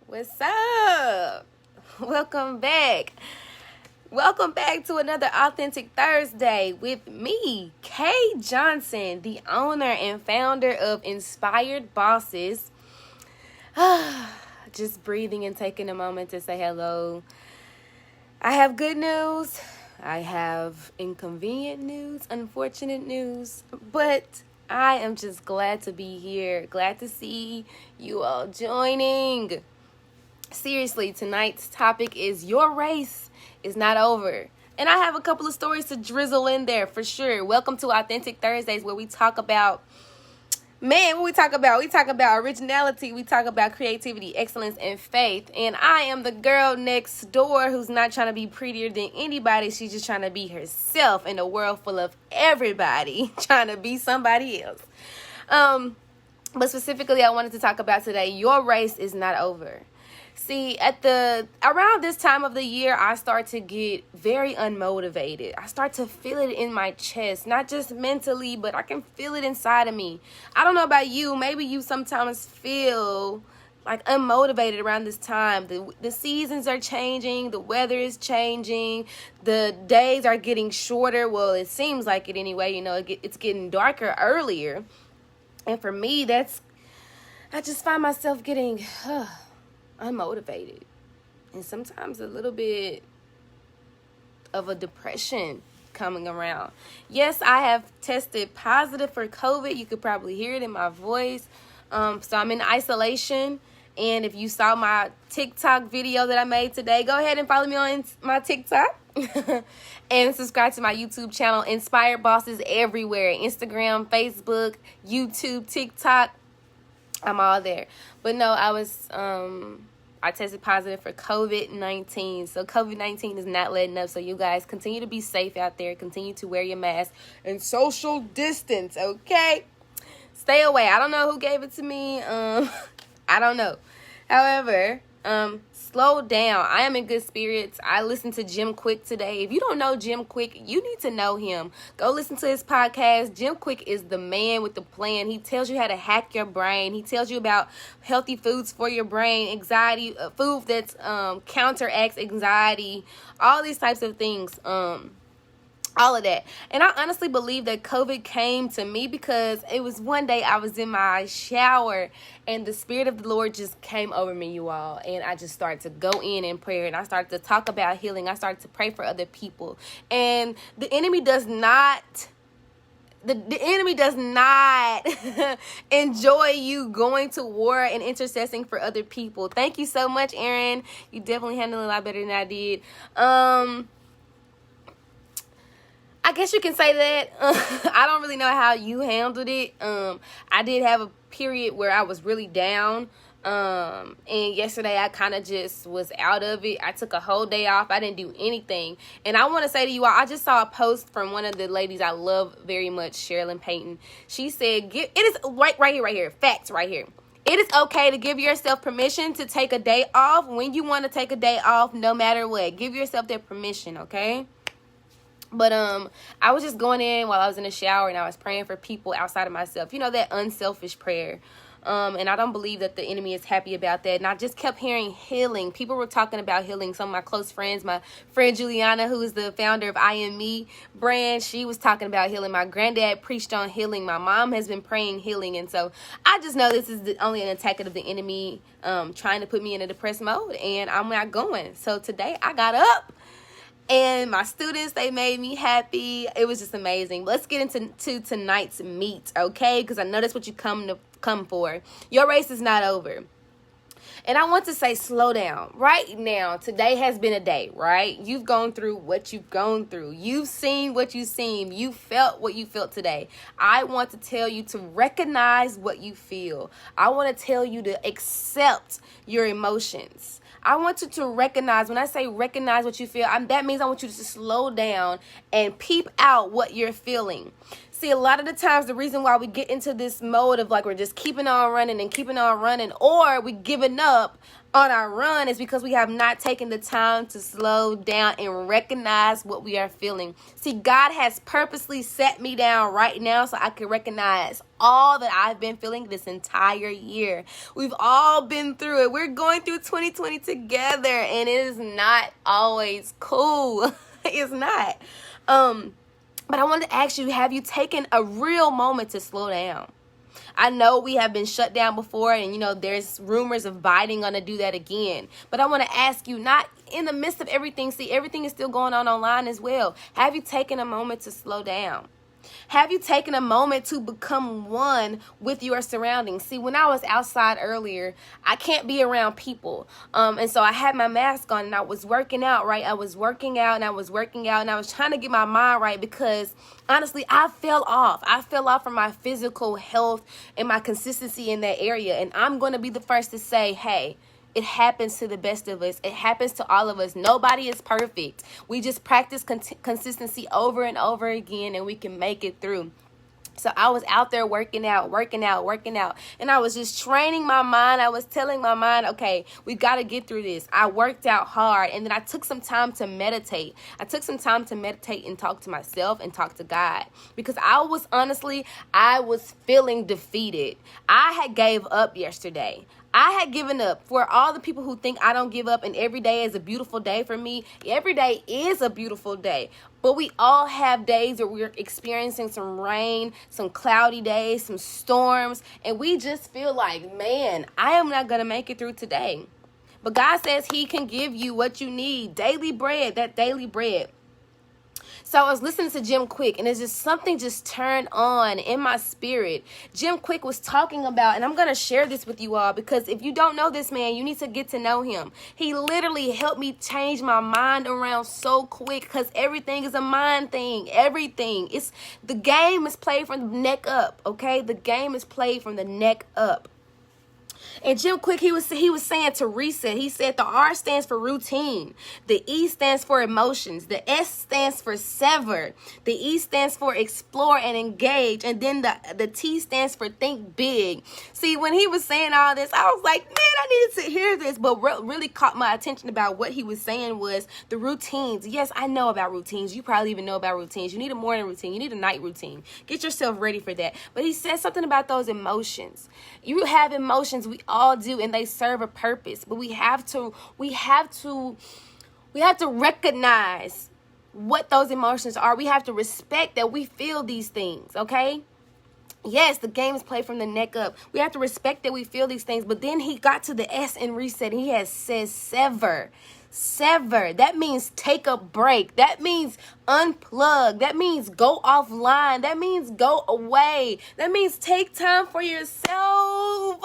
What's up? Welcome back. Welcome back to another Authentic Thursday with me, Kay Johnson, the owner and founder of Inspired Bosses. Just breathing and taking a moment to say hello. I have good news. I have inconvenient news, unfortunate news, but I am just glad to be here. Glad to see you all joining. Seriously, tonight's topic is your race is not over. And I have a couple of stories to drizzle in there for sure. Welcome to Authentic Thursdays, where we talk about, what we talk about? We talk about originality, we talk about creativity, excellence, and faith. And I am the girl next door who's not trying to be prettier than anybody. She's just trying to be herself in a world full of everybody trying to be somebody else. But specifically, I wanted to talk about today, your race is not over. See, around this time of the year, I start to get very unmotivated. I start to feel it in my chest, not just mentally, but I can feel it inside of me. I don't know about you. Maybe you sometimes feel like unmotivated around this time. The seasons are changing. The weather is changing. The days are getting shorter. Well, it seems like it anyway. It's getting darker earlier. And for me, I just find myself getting unmotivated and sometimes a little bit of a depression coming around. Yes, I have tested positive for COVID. You could probably hear it in my voice. So I'm in isolation. And if you saw my TikTok video that I made today, go ahead and follow me on my TikTok and subscribe to my YouTube channel, Inspired Bosses everywhere. Instagram, Facebook, YouTube, TikTok. I'm all there. But no, I tested positive for COVID-19. So COVID-19 is not letting up. So you guys continue to be safe out there. Continue to wear your mask and social distance, okay? Stay away. I don't know who gave it to me. I don't know. However, slow down. I am in good spirits. I listened to Jim Quick today. If you don't know Jim Quick, you need to know him. Go listen to his podcast. Jim Quick is the man with the plan. He tells you how to hack your brain. He tells you about healthy foods for your brain, anxiety, food that counteracts anxiety, all these types of things. All of that. And I honestly believe that COVID came to me because it was one day I was in my shower and the Spirit of the Lord just came over me, you all. And I just started to go in prayer and I started to talk about healing. I started to pray for other people. And the enemy does not enjoy you going to war and intercessing for other people. Thank you so much, Aaron. You definitely handled it a lot better than I did. I guess you can say that. I don't really know how you handled it. I did have a period where I was really down. And yesterday I kind of just was out of it. I took a whole day off. I didn't do anything. And I want to say to you all, I just saw a post from one of the ladies I love very much, Sherilyn Payton. She said, it is right here, facts right here. It is okay to give yourself permission to take a day off when you want to take a day off, no matter what. Give yourself that permission, okay? But I was just going in while I was in the shower and I was praying for people outside of myself. You know, that unselfish prayer. And I don't believe that the enemy is happy about that. And I just kept hearing healing. People were talking about healing. Some of my close friends, my friend Juliana, who is the founder of I Am Me brand, she was talking about healing. My granddad preached on healing. My mom has been praying healing. And so I just know this is only an attack of the enemy trying to put me in a depressed mode. And I'm not going. So today I got up. And my students, they made me happy. It was just amazing. Let's get into tonight's meat, okay? Because I know that's what you come for. Your race is not over. And I want to say slow down. Right now, today has been a day, right? You've gone through what you've gone through. You've seen what you've seen. You felt what you felt today. I want to tell you to recognize what you feel. I want to tell you to accept your emotions. I want you to recognize, when I say recognize what you feel, that means I want you to slow down and peep out what you're feeling. See, See, a lot of the times the reason why we get into this mode of like we're just keeping on running and keeping on running, or we giving up on our run, is because we have not taken the time to slow down and recognize what we are feeling. See, God has purposely set me down right now so I can recognize all that I've been feeling this entire year. We've all been through it. We're going through 2020 together, and it is not always cool. It's not. But I wanted to ask you, have you taken a real moment to slow down? I know we have been shut down before, and there's rumors of Biden going to do that again. But I want to ask you, not in the midst of everything, see, everything is still going on online as well. Have you taken a moment to slow down? Have you taken a moment to become one with your surroundings? See, when I was outside earlier, I can't be around people. And so I had my mask on and I was working out, right? I was working out and I was trying to get my mind right because honestly, I fell off. I fell off from my physical health and my consistency in that area. And I'm going to be the first to say, hey, it happens to the best of us. It happens to all of us. Nobody is perfect. We just practice consistency over and over again, and we can make it through. So I was out there working out. And I was just training my mind. I was telling my mind, okay, we got to get through this. I worked out hard. And then I took some time to meditate. And talk to myself and talk to God. Because I was feeling defeated. I had gave up yesterday. I had given up. For all the people who think I don't give up and every day is a beautiful day for me, every day is a beautiful day. But we all have days where we're experiencing some rain, some cloudy days, some storms, and we just feel like, man, I am not going to make it through today. But God says he can give you what you need, daily bread, that daily bread. So I was listening to Jim Quick, and it's just something just turned on in my spirit. Jim Quick was talking about, and I'm going to share this with you all, because if you don't know this man, you need to get to know him. He literally helped me change my mind around so quick, because everything is a mind thing. Everything. The game is played from the neck up, okay? The game is played from the neck up. And Jim Quick, he was saying to reset. He said the R stands for routine. The E stands for emotions. The S stands for sever. The E stands for explore and engage. And then the T stands for think big. See, when he was saying all this, I was like, man, I needed to hear this. But what really caught my attention about what he was saying was the routines. Yes, I know about routines. You probably even know about routines. You need a morning routine. You need a night routine. Get yourself ready for that. But he said something about those emotions. You have emotions. We all do, and they serve a purpose. But we have to recognize what those emotions are. We have to respect that we feel these things, okay? Yes, the game is played from the neck up. We have to respect that we feel these things. But then he got to the S in reset. He has said sever. Sever. That means take a break. That means unplug. That means go offline. That means go away. That means take time for yourself.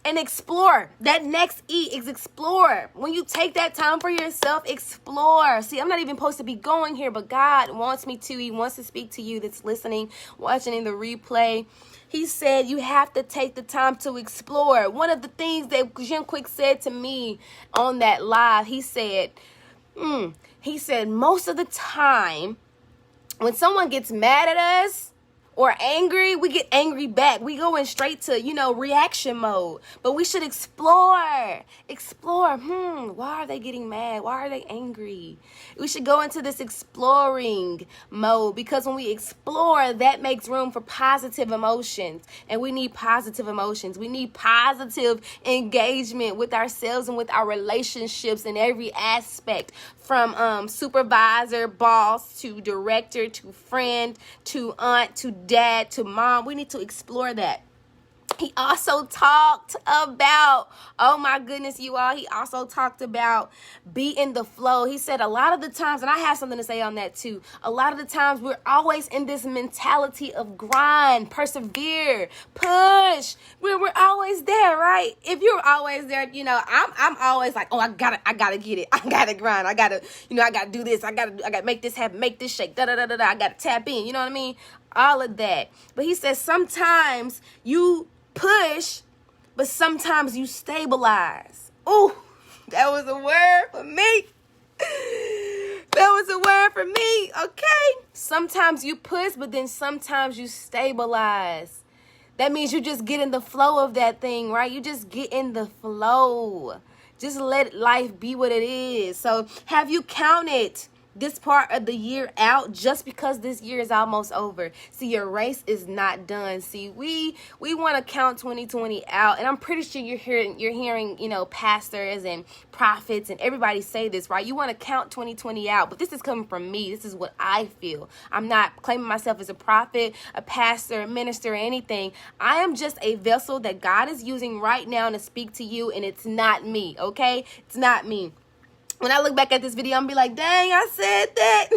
And explore. That next E is explore. When you take that time for yourself, explore. See, I'm not even supposed to be going here, but God wants me to. He wants to speak to you that's listening, watching in the replay. He said you have to take the time to explore. One of the things that Jim Quick said to me on that live, he said most of the time when someone gets mad at us, or angry, we get angry back. We go in straight to, reaction mode. But we should explore. Explore. Why are they getting mad? Why are they angry? We should go into this exploring mode, because when we explore, that makes room for positive emotions. And we need positive emotions. We need positive engagement with ourselves and with our relationships in every aspect. From supervisor, boss, to director, to friend, to aunt, to dad, to mom. We need to explore that. He also talked about, oh my goodness, you all, he also talked about be in the flow. He said a lot of the times, and I have something to say on that too, a lot of the times we're always in this mentality of grind, persevere, push. We're always there, right? If you're always there, I'm always like, oh, I gotta get it. I gotta grind. I gotta do this. I gotta make this happen, make this shake, da-da-da-da-da. I gotta tap in, you know what I mean? All of that. But he says sometimes you push, but sometimes you stabilize. Oh, that was a word for me. was a word for me, okay? Sometimes you push, but then sometimes you stabilize. That means you just get in the flow of that thing, right? You just get in the flow. Just let life be what it is. So have you counted this part of the year out just because this year is almost over? See, your race is not done. See, we want to count 2020 out, and I'm pretty sure you're hearing, pastors and prophets and everybody say this, right? You want to count 2020 out, but this is coming from me. This is what I feel. I'm not claiming myself as a prophet, a pastor, a minister, or anything. I am just a vessel that God is using right now to speak to you, and it's not me, okay? It's not me. When I look back at this video, I'm going to be like, dang, I said that.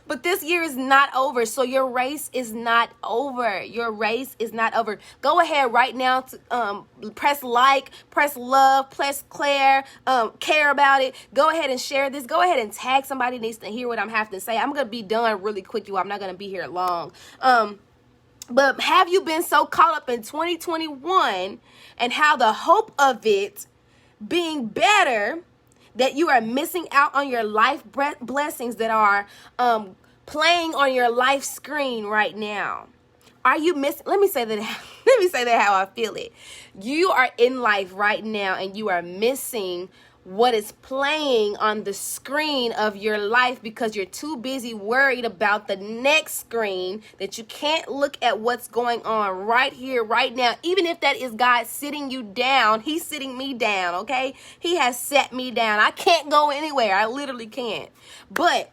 But this year is not over. So your race is not over. Your race is not over. Go ahead right now to press like, press love, press care about it. Go ahead and share this. Go ahead and tag somebody who needs to hear what I'm having to say. I'm going to be done really quick, you all. I'm not going to be here long. But have you been so caught up in 2021 and how the hope of it being better that you are missing out on your life blessings that are playing on your life screen right now? Are you missing? Let me say that how I feel it. You are in life right now and you are missing what is playing on the screen of your life because you're too busy worried about the next screen that you can't look at what's going on right here, right now. Even if that is God sitting you down, he's sitting me down, okay? He has set me down. I can't go anywhere. I literally can't. But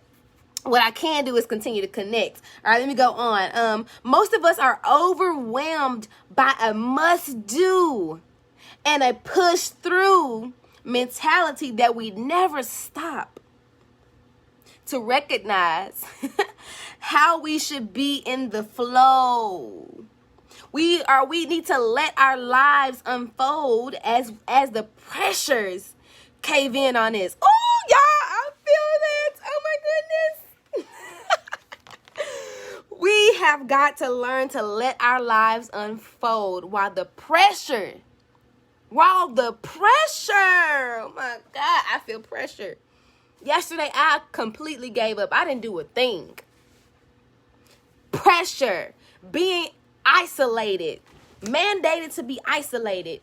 what I can do is continue to connect. All right, let me go on. Most of us are overwhelmed by a must do and a push through mentality that we never stop to recognize how we should be in the flow. We need to let our lives unfold as the pressures cave in on us. Oh, y'all, I feel that. Oh my goodness. We have got to learn to let our lives unfold while the pressure, oh my God, I feel pressure. Yesterday, I completely gave up. I didn't do a thing. Pressure, being isolated, mandated to be isolated.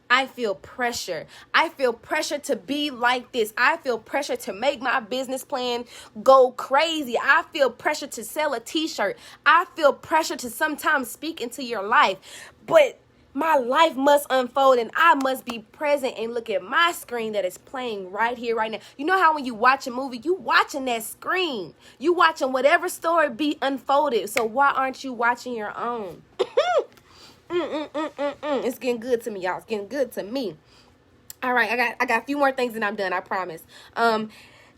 I feel pressure. I feel pressure to be like this. I feel pressure to make my business plan go crazy. I feel pressure to sell a t-shirt. I feel pressure to sometimes speak into your life. But my life must unfold and I must be present and look at my screen that is playing right here, right now. You know how when you watch a movie, you watching that screen. You watching whatever story be unfolded. So why aren't you watching your own? It's getting good to me, y'all. It's getting good to me. All right, I got a few more things and I'm done, I promise. The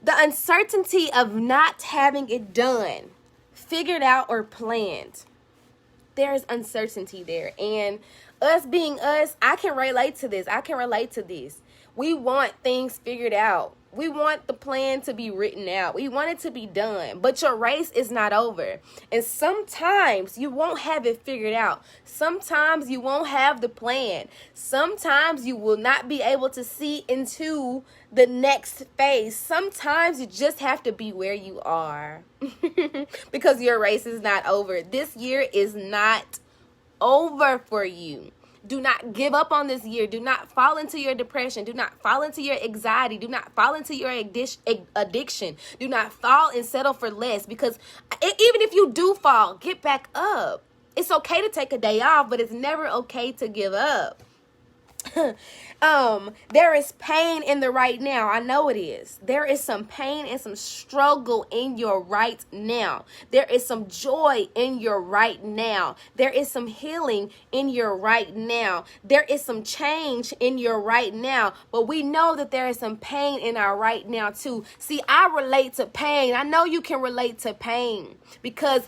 uncertainty of not having it done, figured out, or planned. There's uncertainty there. And us being us, I can relate to this. We want things figured out. We want the plan to be written out. We want it to be done. But your race is not over. And sometimes you won't have it figured out. Sometimes you won't have the plan. Sometimes you will not be able to see into the next phase. Sometimes you just have to be where you are. Because your race is not over. This year is not over for you. Do not give up on this year. Do not fall into your depression. Do not fall into your anxiety. Do not fall into your addiction. Do not fall and settle for less, because even if you do fall, get back up. It's okay to take a day off, but it's never okay to give up. There is pain in the right now. I know it is. There is some pain and some struggle in your right now. There is some joy in your right now. There is some healing in your right now. There is some change in your right now. But we know that there is some pain in our right now too. See, I relate to pain. I know you can relate to pain because,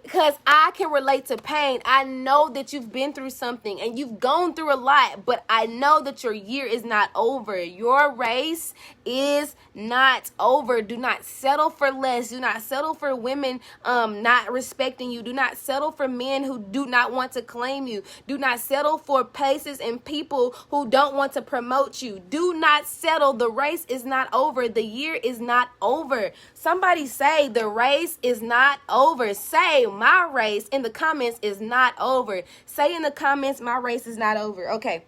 because I can relate to pain. I know that you've been through something and you've gone through a lot, but I know that your year is not over. Your race is not over. Do not settle for less. Do not settle for women not respecting you. Do not settle for men who do not want to claim you. Do not settle for places and people who don't want to promote you. Do not settle. The race is not over. The year is not over. Somebody say the race is not over. Say my race in the comments is not over. Say in the comments my race is not over. Okay.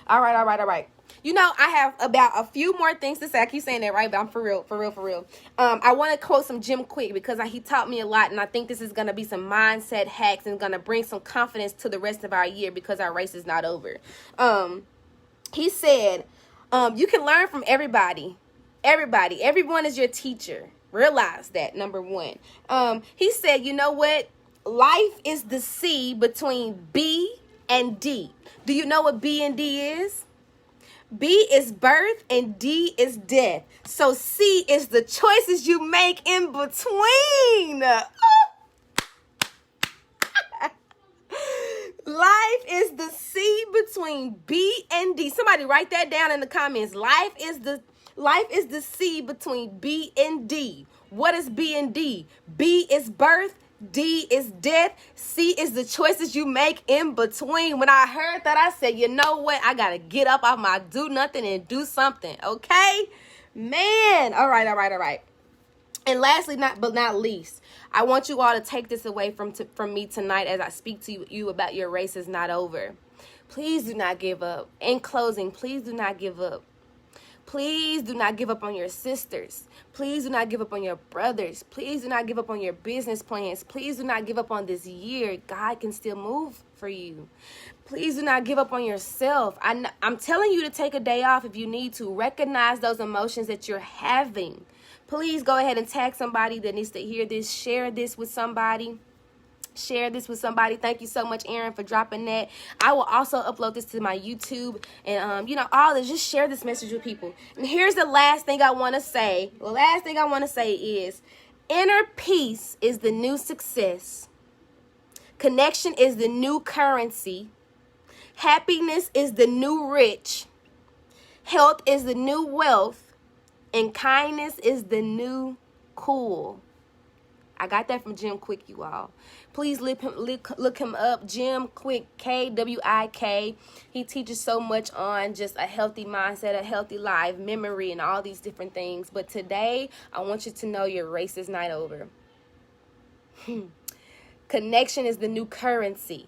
All right. You know, I have about a few more things to say. I keep saying that, right? But I'm for real. I want to quote some Jim Quick because he taught me a lot, and I think this is going to be some mindset hacks and going to bring some confidence to the rest of our year because our race is not over. He said, you can learn from everybody. Everyone is your teacher. Realize that, number one. He said, you know what? Life is the C between B and D. Do you know what B and D is? B is birth and D is death. So C is the choices you make in between. Life is the C between B and D. Somebody write that down in the comments. Life is the C between B and D. What is B and D? B is birth. D is death. C is the choices you make in between. When I heard that, I said, you know what? I got to get up off my do nothing and do something. Okay? Man. All right. And lastly, not least, I want you all to take this away from me tonight as I speak to you about your race is not over. Please do not give up. In closing, please do not give up. Please do not give up on your sisters. Please do not give up on your brothers. Please do not give up on your business plans. Please do not give up on this year. God can still move for you. Please do not give up on yourself. I'm telling you to take a day off if you need to. Recognize those emotions that you're having. Please go ahead and tag somebody that needs to hear this. Share this with somebody. Thank you so much, Aaron, for dropping that. I will also upload this to my YouTube and, all this. Just share this message with people. And here's the last thing I want to say. The last thing I want to say is inner peace is the new success. Connection is the new currency. Happiness is the new rich. Health is the new wealth. And kindness is the new cool. I got that from Jim Quick, you all. Please look him up. Jim Quick, Kwik. He teaches so much on just a healthy mindset, a healthy life, memory, and all these different things. But today, I want you to know your race is not over. Connection is the new currency.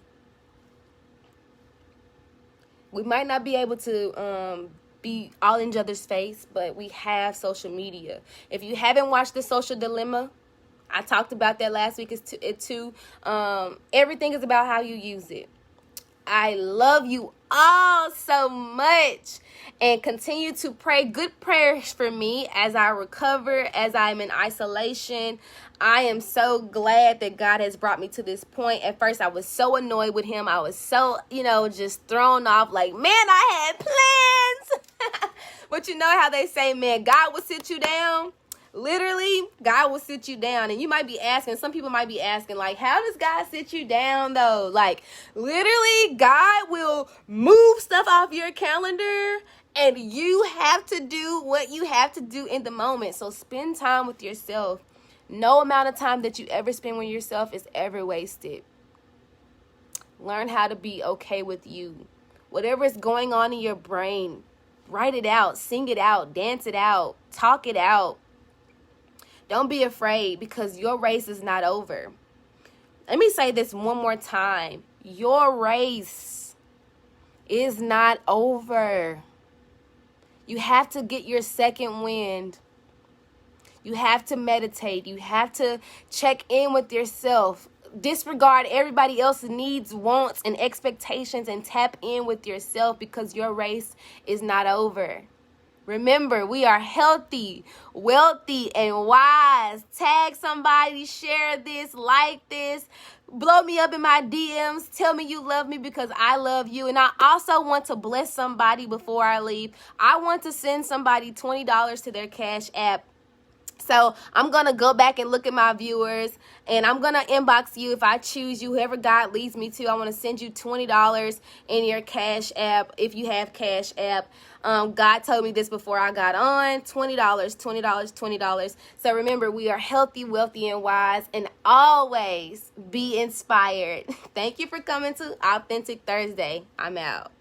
We might not be able to be all in each other's face, but we have social media. If you haven't watched The Social Dilemma, I talked about that last week too. Everything is about how you use it. I love you all so much. And continue to pray good prayers for me as I recover, as I'm in isolation. I am so glad that God has brought me to this point. At first, I was so annoyed with him. I was so, just thrown off like, man, I had plans. But you know how they say, man, God will sit you down. Literally, God will sit you down. And you might be asking, some people might be asking, like, how does God sit you down, though? Like, literally, God will move stuff off your calendar, and you have to do what you have to do in the moment. So spend time with yourself. No amount of time that you ever spend with yourself is ever wasted. Learn how to be okay with you. Whatever is going on in your brain, write it out, sing it out, dance it out, talk it out. Don't be afraid because your race is not over. Let me say this one more time. Your race is not over. You have to get your second wind. You have to meditate. You have to check in with yourself. Disregard everybody else's needs, wants, and expectations and tap in with yourself because your race is not over. Remember, we are healthy, wealthy, and wise. Tag somebody, share this, like this, blow me up in my DMs. Tell me you love me because I love you. And I also want to bless somebody before I leave. I want to send somebody $20 to their Cash App. So I'm going to go back and look at my viewers, and I'm going to inbox you if I choose you, whoever God leads me to. I want to send you $20 in your Cash App if you have Cash App. God told me this before I got on. $20, $20, $20. So remember, we are healthy, wealthy, and wise, and always be inspired. Thank you for coming to Authentic Thursday. I'm out.